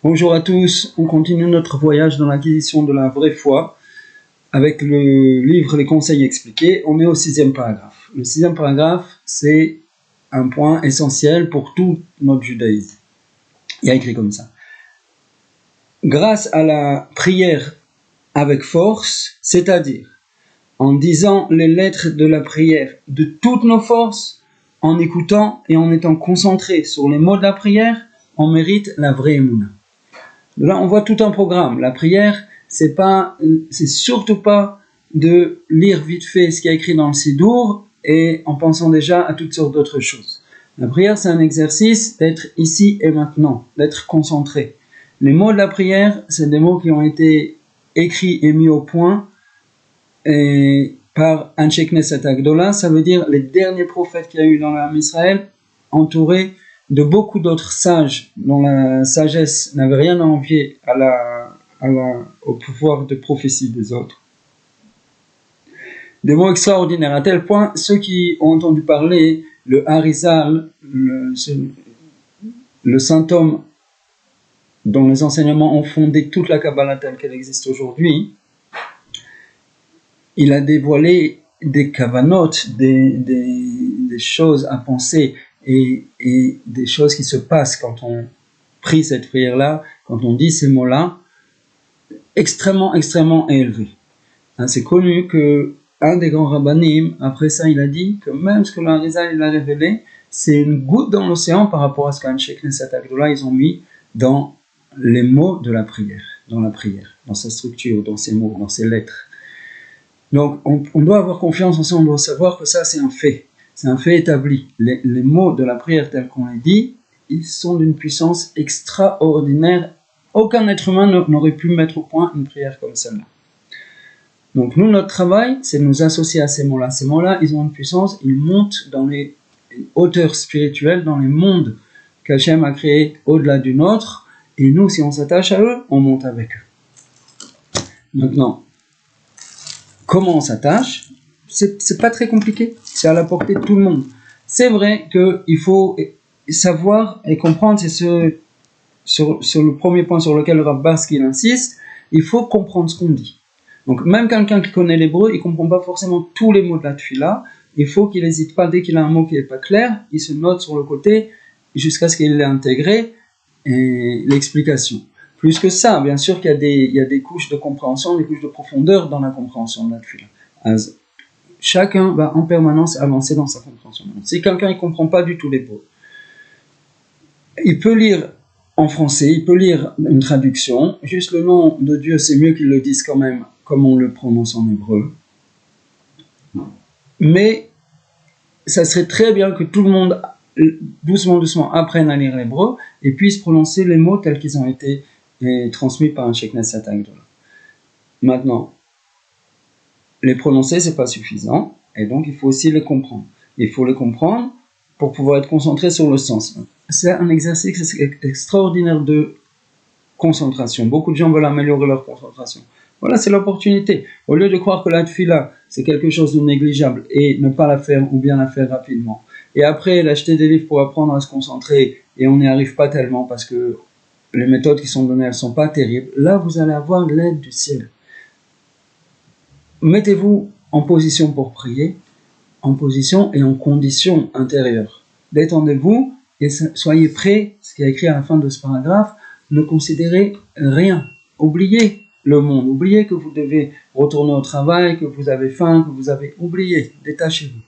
Bonjour à tous, on continue notre voyage dans l'acquisition de la vraie foi avec le livre Les Conseils expliqués. On est au 6e paragraphe. Le 6e paragraphe, c'est un point essentiel pour tout notre judaïsme. Il y a écrit comme ça. Grâce à la prière avec force, c'est-à-dire en disant les lettres de la prière de toutes nos forces, en écoutant et en étant concentré sur les mots de la prière, on mérite la vraie émouna. Là, on voit tout un programme. La prière, c'est surtout pas de lire vite fait ce qui est écrit dans le Sidour et en pensant déjà à toutes sortes d'autres choses. La prière, c'est un exercice d'être ici et maintenant, d'être concentré. Les mots de la prière, c'est des mots qui ont été écrits et mis au point par Anshe Knesset Agdola, ça veut dire les derniers prophètes qu'il y a eu dans l'Am Israël, entourés de beaucoup d'autres sages dont la sagesse n'avait rien à envier au pouvoir de prophétie des autres. Des mots extraordinaires, à tel point, ceux qui ont entendu parler, le Harizal, le saint homme dont les enseignements ont fondé toute la Kabbalah telle qu'elle existe aujourd'hui, il a dévoilé des kavanot, des choses à penser et des choses qui se passent quand on prie cette prière-là, quand on dit ces mots-là, extrêmement élevés. C'est connu que un des grands rabbanim, après ça, il a dit que même ce que l'Arizal il a révélé, c'est une goutte dans l'océan par rapport à ce qu'Anshe Knesset Agdola ils ont mis dans les mots de la prière, dans sa structure, dans ses mots, dans ses lettres. Donc, on doit avoir confiance en ça, on doit savoir que ça, c'est un fait établi. Les mots de la prière tels qu'on les dit, ils sont d'une puissance extraordinaire. Aucun être humain n'aurait pu mettre au point une prière comme celle-là. Donc, nous, notre travail, c'est de nous associer à ces mots-là. Ces mots-là, ils ont une puissance, ils montent dans les hauteurs spirituelles, dans les mondes qu'Hachem a créés au-delà du nôtre. Et nous, si on s'attache à eux, on monte avec eux. Maintenant, comment on s'attache? C'est pas très compliqué, c'est à la portée de tout le monde. C'est vrai qu'il faut savoir et comprendre, c'est sur le premier point sur lequel Rav Baski insiste, il faut comprendre ce qu'on dit. Donc même quelqu'un qui connaît l'hébreu, il ne comprend pas forcément tous les mots de la tefila, il faut qu'il n'hésite pas, dès qu'il a un mot qui n'est pas clair, il se note sur le côté jusqu'à ce qu'il l'ait intégré et l'explication. Plus que ça, bien sûr qu'il y a des couches de compréhension, des couches de profondeur dans la compréhension de la tefila. Chacun va en permanence avancer dans sa compréhension. Donc, si quelqu'un ne comprend pas du tout l'hébreu, il peut lire en français, il peut lire une traduction, juste le nom de Dieu, c'est mieux qu'il le dise quand même, comme on le prononce en hébreu. Mais ça serait très bien que tout le monde, doucement, apprenne à lire l'hébreu et puisse prononcer les mots tels qu'ils ont été transmis par un Sheikh Knesset Agdola. Maintenant, les prononcer, c'est pas suffisant, et donc il faut aussi les comprendre. Il faut les comprendre pour pouvoir être concentré sur le sens. C'est un exercice extraordinaire de concentration. Beaucoup de gens veulent améliorer leur concentration. Voilà, c'est l'opportunité. Au lieu de croire que la tefila, c'est quelque chose de négligeable et ne pas la faire ou bien la faire rapidement. Et après, d'acheter des livres pour apprendre à se concentrer et on n'y arrive pas tellement parce que les méthodes qui sont données, elles sont pas terribles. Là, vous allez avoir l'aide du ciel. Mettez-vous en position pour prier, en position et en condition intérieure. Détendez-vous et soyez prêts, ce qui est écrit à la fin de ce paragraphe, ne considérez rien. Oubliez le monde, oubliez que vous devez retourner au travail, que vous avez faim, que vous avez oublié, détachez-vous.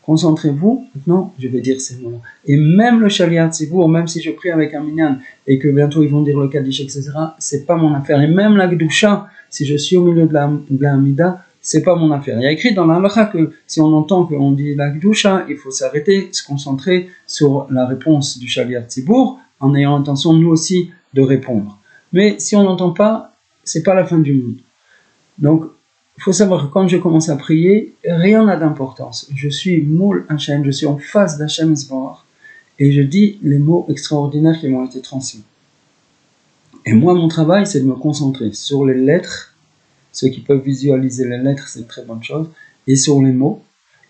Concentrez-vous, maintenant je vais dire ces mots-là. Et même le Shaliach Tzibour, même si je prie avec un minyan et que bientôt ils vont dire le Kaddish, etc., c'est pas mon affaire. Et même la Gdusha, si je suis au milieu de la Hamida, c'est pas mon affaire. Il y a écrit dans la halakha que si on entend qu'on dit la Gdusha, il faut s'arrêter, se concentrer sur la réponse du Shaliach Tzibour, en ayant l'intention nous aussi de répondre. Mais si on n'entend pas, c'est pas la fin du monde. Donc, il faut savoir que quand je commence à prier, rien n'a d'importance. Je suis moul Hachem, je suis en face d'Hachem Yisborach, et je dis les mots extraordinaires qui m'ont été transmis. Et moi, mon travail, c'est de me concentrer sur les lettres. Ceux qui peuvent visualiser les lettres, c'est une très bonne chose, et sur les mots,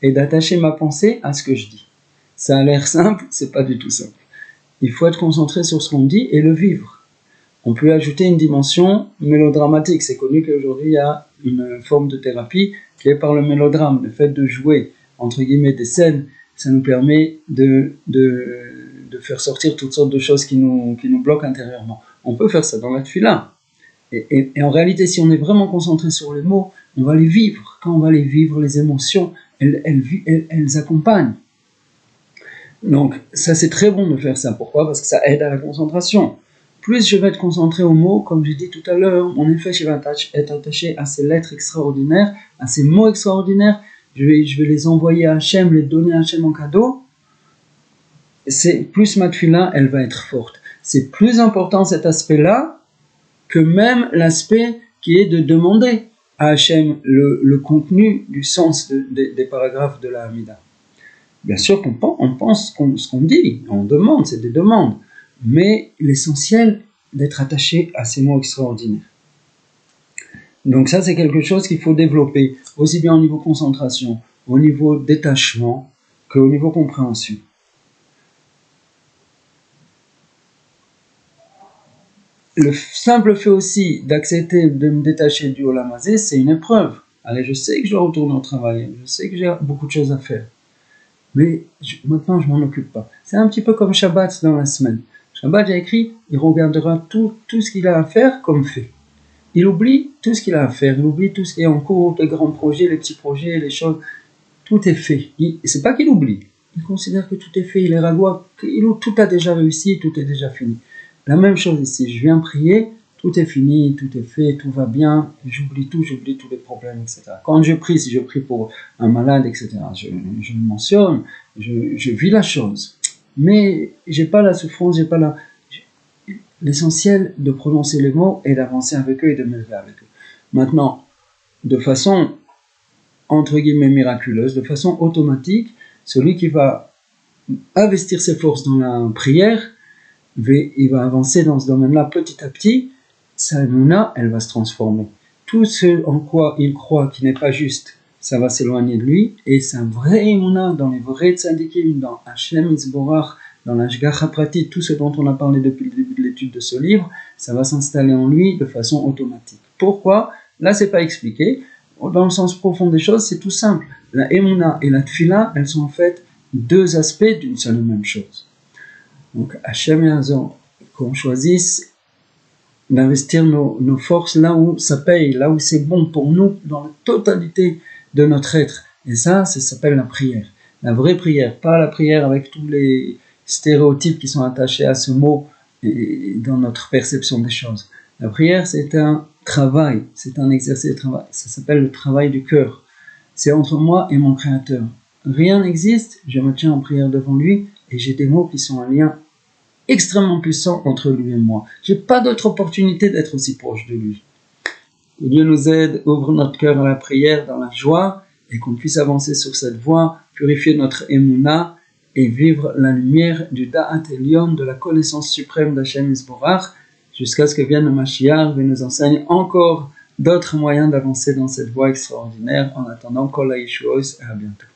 et d'attacher ma pensée à ce que je dis. Ça a l'air simple, c'est pas du tout simple. Il faut être concentré sur ce qu'on dit et le vivre. on peut ajouter une dimension mélodramatique. C'est connu qu'aujourd'hui, il y a une forme de thérapie qui est par le mélodrame. Le fait de jouer, entre guillemets, des scènes, ça nous permet de faire sortir toutes sortes de choses qui nous bloquent intérieurement. On peut faire ça dans la tefila. Et en réalité, si on est vraiment concentré sur les mots, on va les vivre. Quand on va les vivre, les émotions, elles accompagnent. Donc, ça, c'est très bon de faire ça. Pourquoi ? Parce que ça aide à la concentration. Plus je vais être concentré aux mots, comme j'ai dit tout à l'heure, mon effet va être attaché à ces lettres extraordinaires, à ces mots extraordinaires. Je vais les envoyer à Hachem, les donner à Hachem en cadeau. Plus ma tefila, elle va être forte. C'est plus important cet aspect-là que même l'aspect qui est de demander à Hachem le contenu du sens des paragraphes de la Hamida. Bien sûr qu'on pense ce qu'on dit, on demande, c'est des demandes, mais l'essentiel d'être attaché à ces mots extraordinaires. Donc ça, c'est quelque chose qu'il faut développer, aussi bien au niveau concentration, au niveau détachement, qu'au niveau compréhension. Le simple fait aussi d'accepter de me détacher du Olam Hazé, c'est une épreuve. Allez, je sais que je dois retourner au travail, je sais que j'ai beaucoup de choses à faire, mais maintenant je m'en occupe pas. C'est un petit peu comme Shabbat dans la semaine. Shabbat, j'ai écrit, il regardera tout ce qu'il a à faire comme fait. Il oublie tout ce qu'il a à faire, il oublie tout ce qui est en cours, les grands projets, les petits projets, les choses, tout est fait. C'est pas qu'il oublie, il considère que tout est fait, il est ragois, tout a déjà réussi, tout est déjà fini. La même chose ici, je viens prier, tout est fini, tout est fait, tout va bien, j'oublie tous les problèmes, etc. Quand je prie, si je prie pour un malade, etc., je le mentionne, je vis la chose, mais j'ai pas la souffrance, l'essentiel de prononcer les mots est d'avancer avec eux et de m'élever avec eux. Maintenant, de façon, entre guillemets, miraculeuse, de façon automatique, celui qui va investir ses forces dans la prière, il va avancer dans ce domaine-là petit à petit, sa émouna, elle va se transformer. Tout ce en quoi il croit qui n'est pas juste, ça va s'éloigner de lui, et sa vraie émouna, dans les vrais tzadikim, dans Hashem Yisborach, dans l'Ashgacha Pratit, tout ce dont on a parlé depuis le début de l'étude de ce livre, ça va s'installer en lui de façon automatique. Pourquoi ? Là, c'est pas expliqué. Dans le sens profond des choses, c'est tout simple. La émouna et la tfila, elles sont en fait deux aspects d'une seule et même chose. Donc, Hachem et Hazor, qu'on choisisse d'investir nos forces là où ça paye, là où c'est bon pour nous, dans la totalité de notre être. Et ça s'appelle la prière. La vraie prière, pas la prière avec tous les stéréotypes qui sont attachés à ce mot et dans notre perception des choses. La prière, c'est un travail, c'est un exercice de travail. Ça s'appelle le travail du cœur. C'est entre moi et mon Créateur. Rien n'existe, je me tiens en prière devant lui et j'ai des mots qui sont un lien extrêmement puissant entre lui et moi. J'ai pas d'autre opportunité d'être aussi proche de lui. Que Dieu nous aide, ouvre notre cœur à la prière dans la joie et qu'on puisse avancer sur cette voie, purifier notre émouna et vivre la lumière du Da'at Elyon, de la connaissance suprême d'Hachem Yisborach, jusqu'à ce que vienne le Mashiach et nous enseigne encore d'autres moyens d'avancer dans cette voie extraordinaire. En attendant, Kol HaYeshuos, et à bientôt.